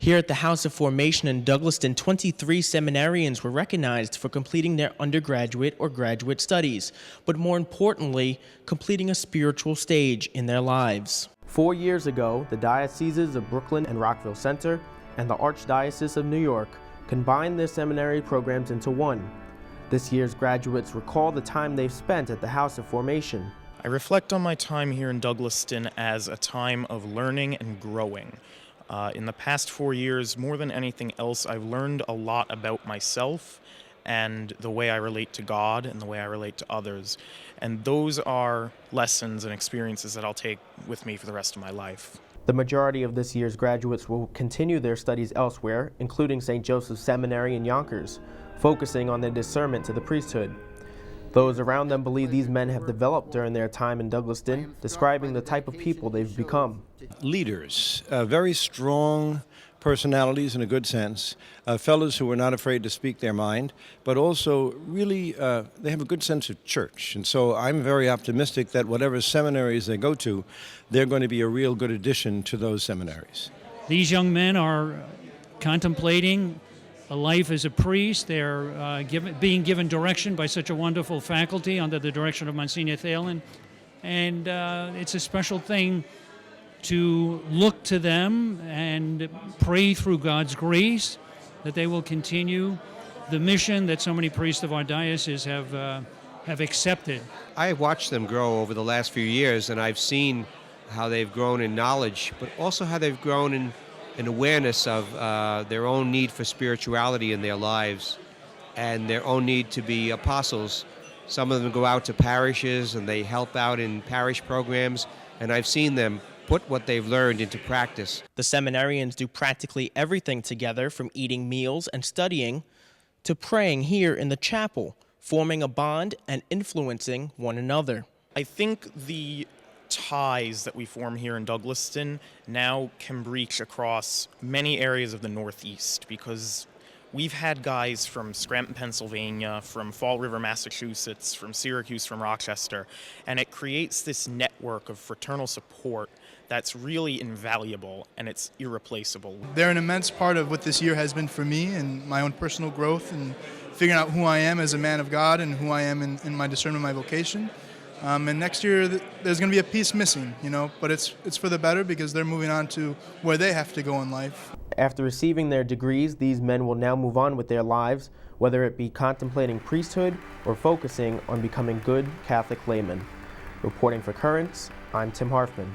Here at the House of Formation in Douglaston, 23 seminarians were recognized for completing their undergraduate or graduate studies, but more importantly, completing a spiritual stage in their lives. 4 years ago, the dioceses of Brooklyn and Rockville Center and the Archdiocese of New York combined their seminary programs into one. This year's graduates recall the time they've spent at the House of Formation. I reflect on my time here in Douglaston as a time of learning and growing. In the past 4 years, more than anything else, I've learned a lot about myself and the way I relate to God and the way I relate to others. And those are lessons and experiences that I'll take with me for the rest of my life. The majority of this year's graduates will continue their studies elsewhere, including St. Joseph's Seminary in Yonkers, focusing on their discernment to the priesthood. Those around them believe these men have developed during their time in Douglaston, describing the type of people they've become. Leaders, very strong personalities in a good sense, fellows who are not afraid to speak their mind, but also really they have a good sense of church. And so I'm very optimistic that whatever seminaries they go to, they're going to be a real good addition to those seminaries. These young men are contemplating a life as a priest. They're being given direction by such a wonderful faculty under the direction of Monsignor THELEN. And it's a special thing to look to them and pray through God's grace that they will continue the mission that so many priests of our diocese have accepted. I have watched them grow over the last few years, and I've seen how they've grown in knowledge, but also how they've grown in an awareness of their own need for spirituality in their lives and their own need to be apostles. Some of them go out to parishes and they help out in parish programs, and I've seen them put what they've learned into practice. The seminarians do practically everything together, from eating meals and studying to praying here in the chapel, forming a bond and influencing one another. I think the ties that we form here in Douglaston now can reach across many areas of the Northeast, because we've had guys from Scranton, Pennsylvania, from Fall River, Massachusetts, from Syracuse, from Rochester, and it creates this network of fraternal support that's really invaluable, and it's irreplaceable. They're an immense part of what this year has been for me and my own personal growth and figuring out who I am as a man of God and who I am in my discernment, my vocation. And next year there's going to be a piece missing, but it's for the better, because they're moving on to where they have to go in life. After receiving their degrees, these men will now move on with their lives, whether it be contemplating priesthood or focusing on becoming good Catholic laymen. Reporting for Currents, I'm Tim Harfmann.